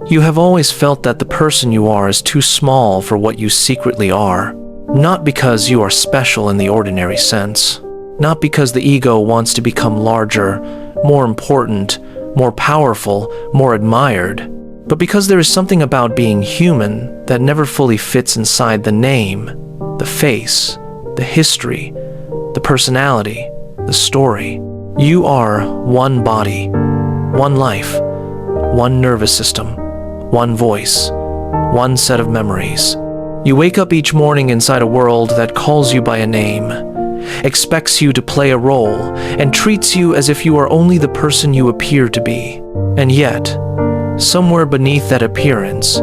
You have always felt that the person you are is too small for what you secretly are, not because you are special in the ordinary sense, not because the ego wants to become larger, more important, more powerful, more admired, but because there is something about being human that never fully fits inside the name, the face, the history, the personality, the story. You are one body, one life, one nervous system, one voice, one set of memories. You wake up each morning inside a world that calls you by a name, expects you to play a role, and treats you as if you are only the person you appear to be. And yet, somewhere beneath that appearance,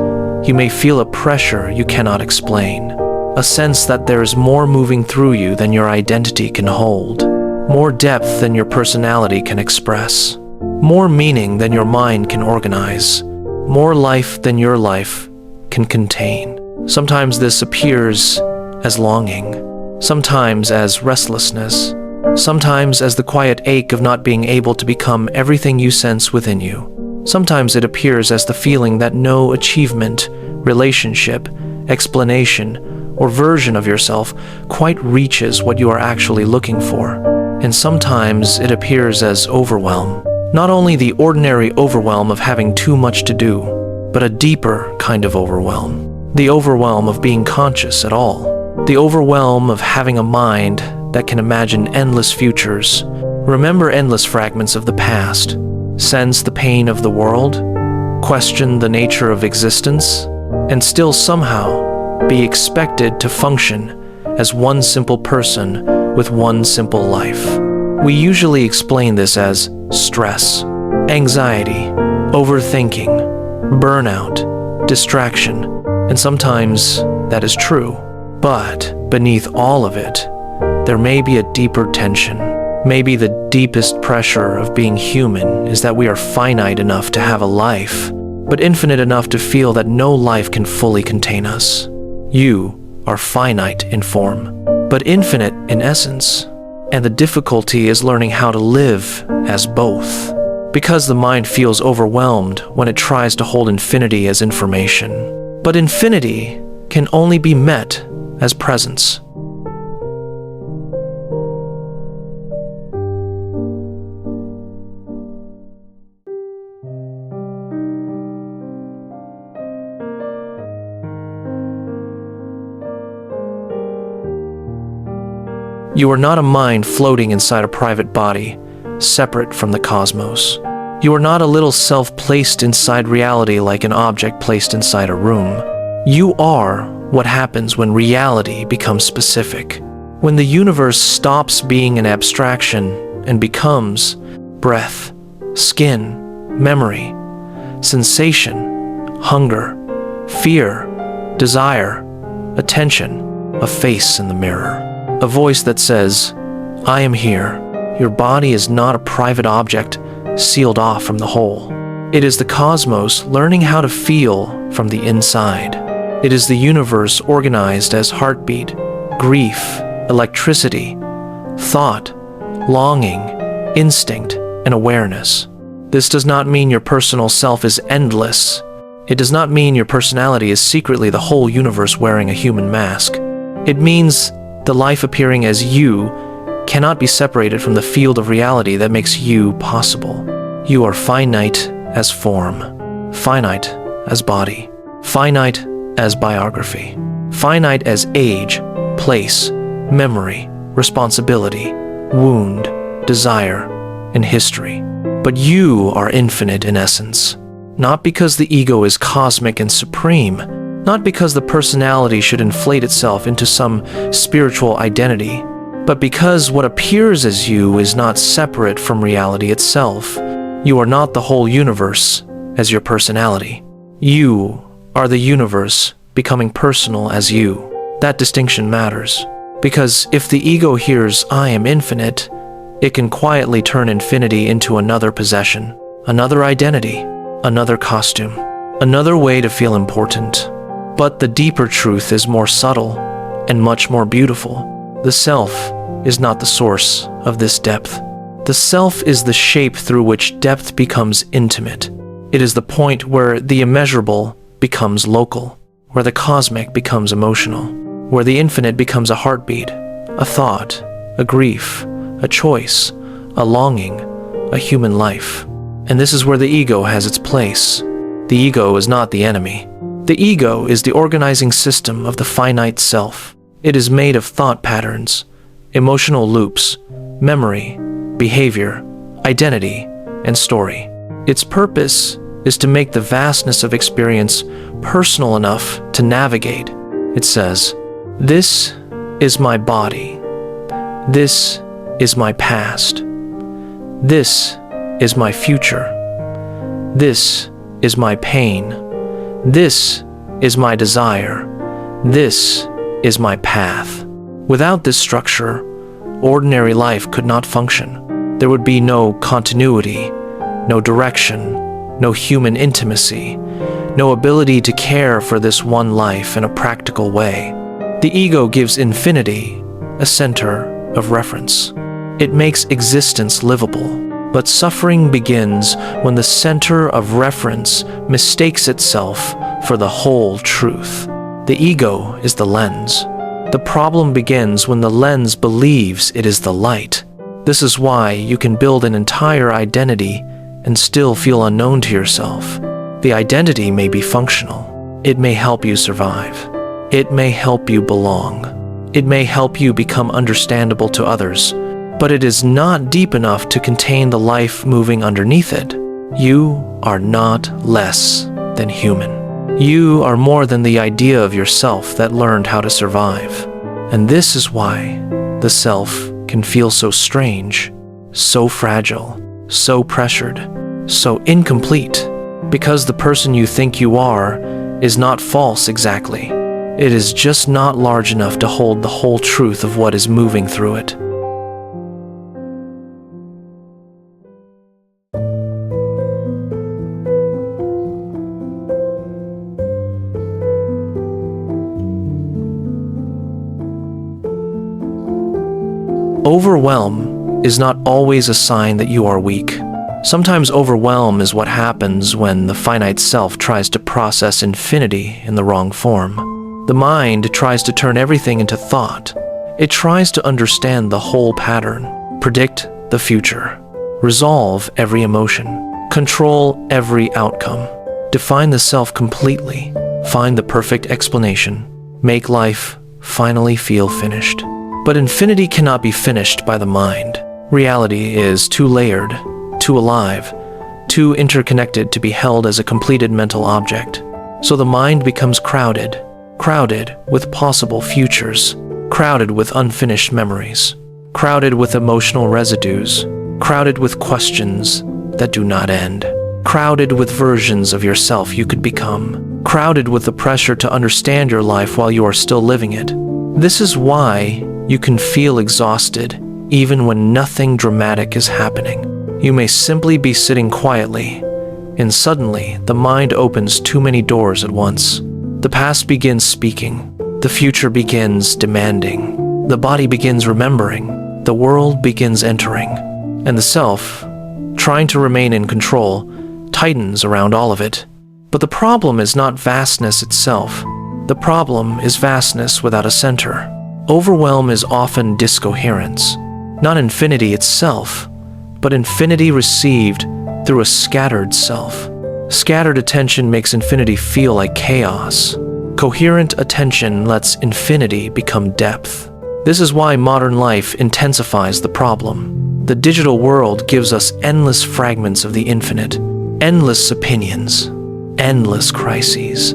you may feel a pressure you cannot explain, a sense that there is more moving through you than your identity can hold, more depth than your personality can express, more meaning than your mind can organize, more life than your life can contain. Sometimes this appears as longing, sometimes as restlessness, sometimes as the quiet ache of not being able to become everything you sense within you. Sometimes it appears as the feeling that no achievement, relationship, explanation, or version of yourself quite reaches what you are actually looking for. And sometimes it appears as overwhelm. Not only the ordinary overwhelm of having too much to do, but a deeper kind of overwhelm. The overwhelm of being conscious at all. The overwhelm of having a mind that can imagine endless futures, remember endless fragments of the past, sense the pain of the world, question the nature of existence, and still somehow be expected to function as one simple person with one simple life. We usually explain this as stress, anxiety, overthinking, burnout, distraction, and sometimes that is true. But beneath all of it, there may be a deeper tension. Maybe the deepest pressure of being human is that we are finite enough to have a life, but infinite enough to feel that no life can fully contain us. You are finite in form, but infinite in essence. And the difficulty is learning how to live as both, because the mind feels overwhelmed when it tries to hold infinity as information. But infinity can only be met as presence. You are not a mind floating inside a private body, separate from the cosmos. You are not a little self placed inside reality like an object placed inside a room. You are what happens when reality becomes specific, when the universe stops being an abstraction and becomes breath, skin, memory, sensation, hunger, fear, desire, attention, a face in the mirror. A voice that says, I am here. Your body is not a private object sealed off from the whole. It is the cosmos learning how to feel from the inside. It is the universe organized as heartbeat, grief, electricity, thought, longing, instinct, and awareness. This does not mean your personal self is endless. It does not mean your personality is secretly the whole universe wearing a human mask. It means the life appearing as you cannot be separated from the field of reality that makes you possible. You are finite as form, finite as body, finite as biography, finite as age, place, memory, responsibility, wound, desire, and history. But you are infinite in essence, not because the ego is cosmic and supreme, not because the personality should inflate itself into some spiritual identity, but because what appears as you is not separate from reality itself. You are not the whole universe as your personality. You are the universe becoming personal as you. That distinction matters, because if the ego hears I am infinite, it can quietly turn infinity into another possession, another identity, another costume, another way to feel important. But the deeper truth is more subtle and much more beautiful. The self is not the source of this depth. The self is the shape through which depth becomes intimate. It is the point where the immeasurable becomes local, where the cosmic becomes emotional, where the infinite becomes a heartbeat, a thought, a grief, a choice, a longing, a human life. And this is where the ego has its place. The ego is not the enemy. The ego is the organizing system of the finite self. It is made of thought patterns, emotional loops, memory, behavior, identity, and story. Its purpose is to make the vastness of experience personal enough to navigate. It says, "This is my body. This is my past. This is my future. This is my pain. This is my desire. This is my path." Without this structure, ordinary life could not function. There would be no continuity, no direction, no human intimacy, no ability to care for this one life in a practical way. The ego gives infinity a center of reference. It makes existence livable. But suffering begins when the center of reference mistakes itself for the whole truth. The ego is the lens. The problem begins when the lens believes it is the light. This is why you can build an entire identity and still feel unknown to yourself. The identity may be functional. It may help you survive. It may help you belong. It may help you become understandable to others. But it is not deep enough to contain the life moving underneath it. You are not less than human. You are more than the idea of yourself that learned how to survive. And this is why the self can feel so strange, so fragile, so pressured, so incomplete, because the person you think you are is not false exactly. It is just not large enough to hold the whole truth of what is moving through it. Overwhelm is not always a sign that you are weak. Sometimes overwhelm is what happens when the finite self tries to process infinity in the wrong form. The mind tries to turn everything into thought. It tries to understand the whole pattern, predict the future, resolve every emotion, control every outcome, define the self completely, find the perfect explanation, make life finally feel finished. But infinity cannot be finished by the mind. Reality is too layered, too alive, too interconnected to be held as a completed mental object. So the mind becomes crowded with possible futures, crowded with unfinished memories, crowded with emotional residues, crowded with questions that do not end, crowded with versions of yourself you could become, crowded with the pressure to understand your life while you are still living it. This is why you can feel exhausted even when nothing dramatic is happening. You may simply be sitting quietly, and suddenly the mind opens too many doors at once. The past begins speaking, the future begins demanding, the body begins remembering, the world begins entering, and the self, trying to remain in control, tightens around all of it. But the problem is not vastness itself. The problem is vastness without a center. Overwhelm is often discoherence, not infinity itself, but infinity received through a scattered self. Scattered attention makes infinity feel like chaos. Coherent attention lets infinity become depth. This is why modern life intensifies the problem. The digital world gives us endless fragments of the infinite, endless opinions, endless crises,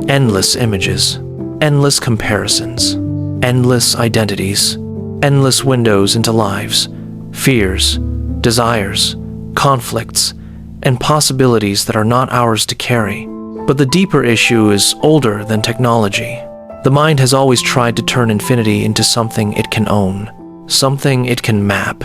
endless images, endless comparisons, endless identities, endless windows into lives, fears, desires, conflicts, and possibilities that are not ours to carry. But the deeper issue is older than technology. The mind has always tried to turn infinity into something it can own, something it can map,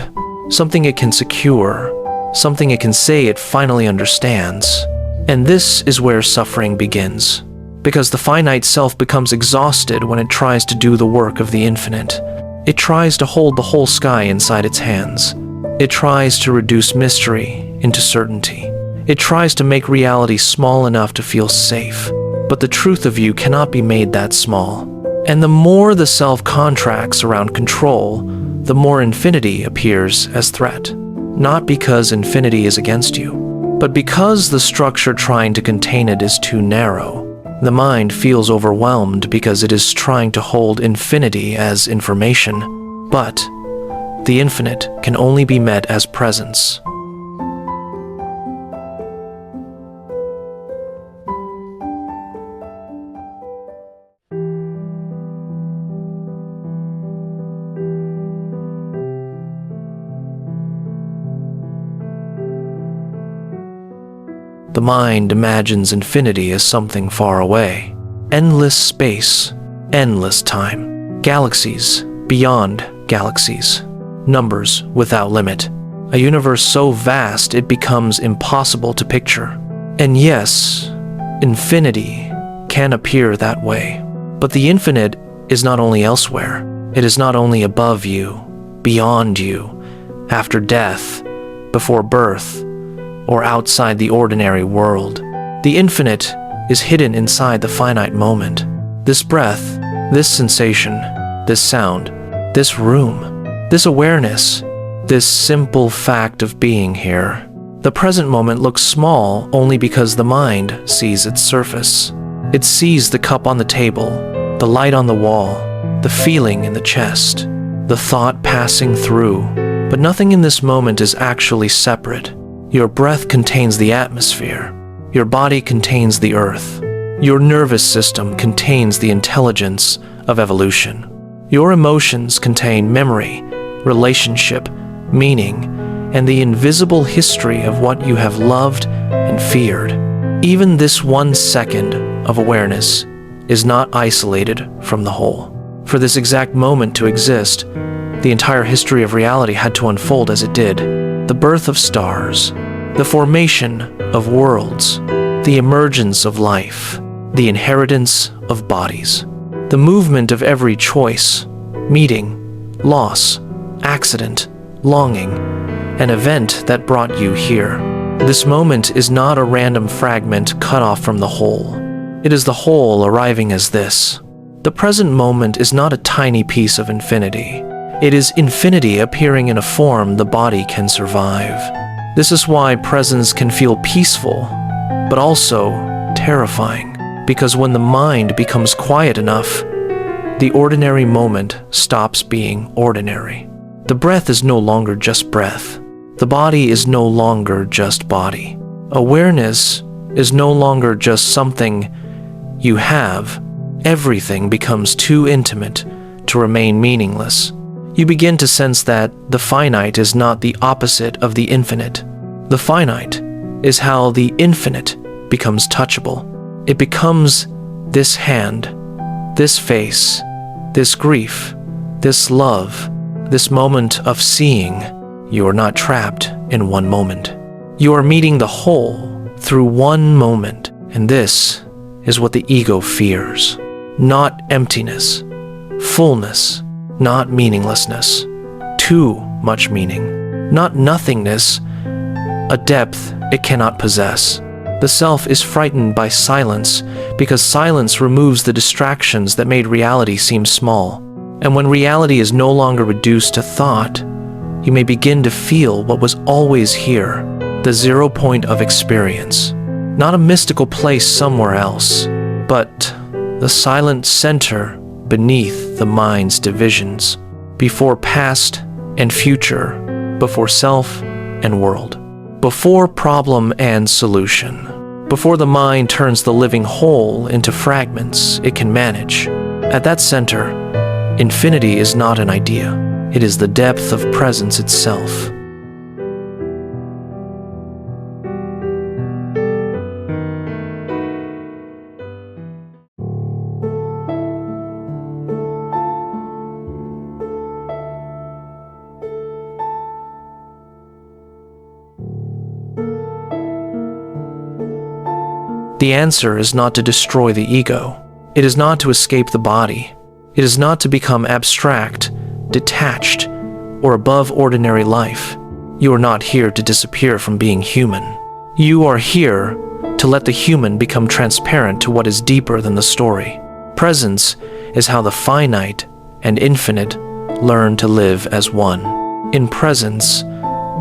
something it can secure, something it can say it finally understands. And this is where suffering begins. Because the finite self becomes exhausted when it tries to do the work of the infinite. It tries to hold the whole sky inside its hands. It tries to reduce mystery into certainty. It tries to make reality small enough to feel safe. But the truth of you cannot be made that small. And the more the self contracts around control, the more infinity appears as threat. Not because infinity is against you, but because the structure trying to contain it is too narrow. The mind feels overwhelmed because it is trying to hold infinity as information. But the infinite can only be met as presence. The mind imagines infinity as something far away. Endless space, endless time, galaxies beyond galaxies, numbers without limit, a universe so vast it becomes impossible to picture. And yes, infinity can appear that way. But the infinite is not only elsewhere, it is not only above you, beyond you, after death, before birth, or outside the ordinary world. The infinite is hidden inside the finite moment. This breath, this sensation, this sound, this room, this awareness, this simple fact of being here. The present moment looks small only because the mind sees its surface. It sees the cup on the table, the light on the wall, the feeling in the chest, the thought passing through. But nothing in this moment is actually separate. Your breath contains the atmosphere. Your body contains the earth. Your nervous system contains the intelligence of evolution. Your emotions contain memory, relationship, meaning, and the invisible history of what you have loved and feared. Even this 1 second of awareness is not isolated from the whole. For this exact moment to exist, the entire history of reality had to unfold as it did. The birth of stars, the formation of worlds, the emergence of life, the inheritance of bodies, the movement of every choice, meeting, loss, accident, longing, an event that brought you here. This moment is not a random fragment cut off from the whole. It is the whole arriving as this. The present moment is not a tiny piece of infinity. It is infinity appearing in a form the body can survive. This is why presence can feel peaceful, but also terrifying, because when the mind becomes quiet enough, the ordinary moment stops being ordinary. The breath is no longer just breath. The body is no longer just body. Awareness is no longer just something you have. Everything becomes too intimate to remain meaningless. You begin to sense that the finite is not the opposite of the infinite. The finite is how the infinite becomes touchable. It becomes this hand, this face, this grief, this love, this moment of seeing. You are not trapped in one moment. You are meeting the whole through one moment, and this is what the ego fears. Not emptiness, fullness, not meaninglessness, too much meaning, not nothingness, a depth it cannot possess. The self is frightened by silence because silence removes the distractions that made reality seem small. And when reality is no longer reduced to thought, you may begin to feel what was always here, the 0 point of experience. Not a mystical place somewhere else, but the silent center beneath the mind's divisions, before past and future, before self and world, before problem and solution, before the mind turns the living whole into fragments it can manage. At that center, infinity is not an idea. It is the depth of presence itself. The answer is not to destroy the ego. It is not to escape the body. It is not to become abstract, detached, or above ordinary life. You are not here to disappear from being human. You are here to let the human become transparent to what is deeper than the story. Presence is how the finite and infinite learn to live as one. In presence,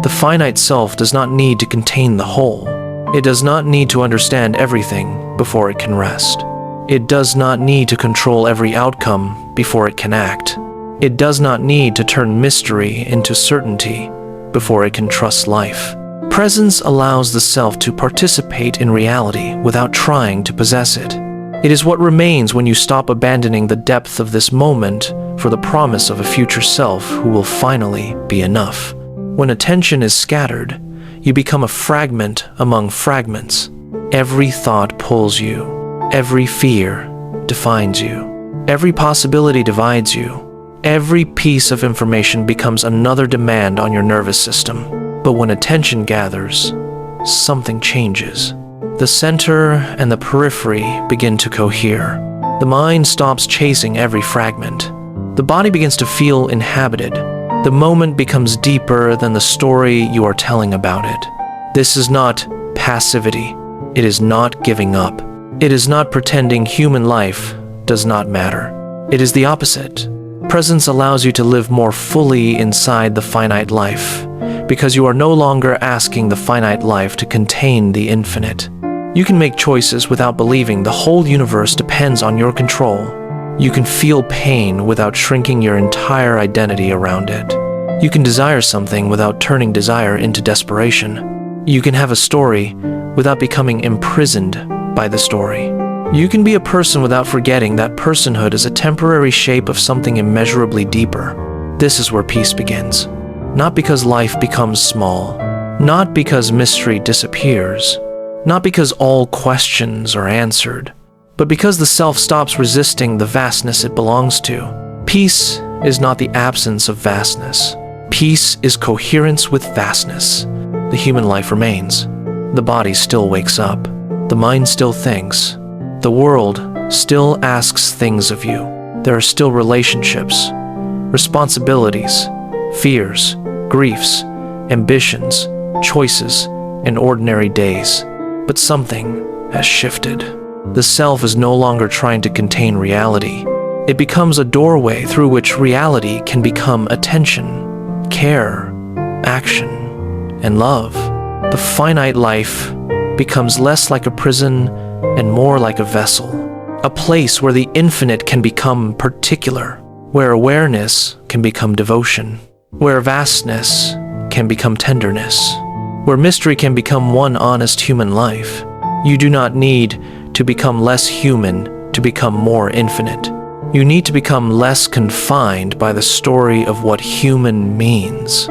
the finite self does not need to contain the whole. It does not need to understand everything before it can rest. It does not need to control every outcome before it can act. It does not need to turn mystery into certainty before it can trust life. Presence allows the self to participate in reality without trying to possess it. It is what remains when you stop abandoning the depth of this moment for the promise of a future self who will finally be enough. When attention is scattered, you become a fragment among fragments. Every thought pulls you. Every fear defines you. Every possibility divides you. Every piece of information becomes another demand on your nervous system. But when attention gathers, something changes. The center and the periphery begin to cohere. The mind stops chasing every fragment. The body begins to feel inhabited. The moment becomes deeper than the story you are telling about it. This is not passivity. It is not giving up. It is not pretending human life does not matter. It is the opposite. Presence allows you to live more fully inside the finite life, because you are no longer asking the finite life to contain the infinite. You can make choices without believing the whole universe depends on your control. You can feel pain without shrinking your entire identity around it. You can desire something without turning desire into desperation. You can have a story without becoming imprisoned by the story. You can be a person without forgetting that personhood is a temporary shape of something immeasurably deeper. This is where peace begins. Not because life becomes small, not because mystery disappears, not because all questions are answered, but because the self stops resisting the vastness it belongs to. Peace is not the absence of vastness. Peace is coherence with vastness. The human life remains. The body still wakes up. The mind still thinks. The world still asks things of you. There are still relationships, responsibilities, fears, griefs, ambitions, choices, and ordinary days. But something has shifted. The self is no longer trying to contain reality. It becomes a doorway through which reality can become attention, care, action, and love. The finite life becomes less like a prison and more like a vessel, a place where the infinite can become particular, where awareness can become devotion, where vastness can become tenderness, where mystery can become one honest human life. You do not need to become less human to become more infinite. You need to become less confined by the story of what human means.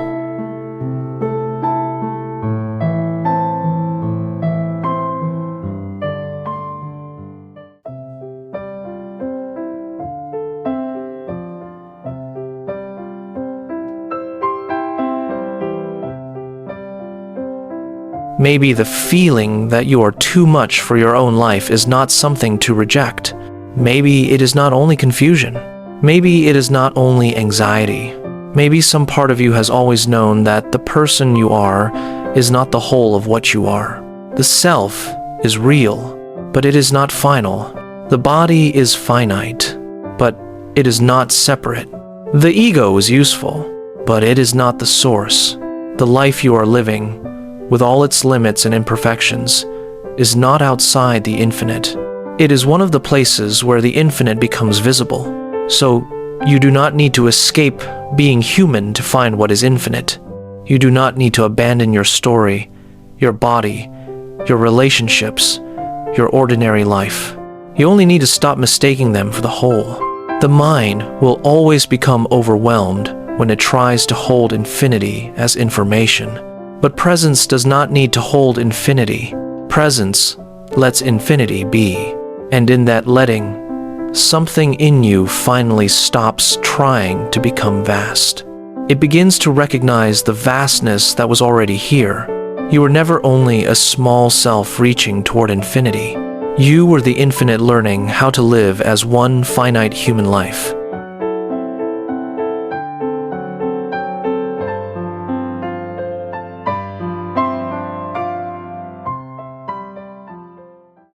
Maybe the feeling that you are too much for your own life is not something to reject. Maybe it is not only confusion. Maybe it is not only anxiety. Maybe some part of you has always known that the person you are is not the whole of what you are. The self is real, but it is not final. The body is finite, but it is not separate. The ego is useful, but it is not the source. The life you are living, with all its limits and imperfections, is not outside the infinite. It is one of the places where the infinite becomes visible. So, you do not need to escape being human to find what is infinite. You do not need to abandon your story, your body, your relationships, your ordinary life. You only need to stop mistaking them for the whole. The mind will always become overwhelmed when it tries to hold infinity as information. But presence does not need to hold infinity. Presence lets infinity be. And in that letting, something in you finally stops trying to become vast. It begins to recognize the vastness that was already here. You were never only a small self reaching toward infinity. You were the infinite learning how to live as one finite human life.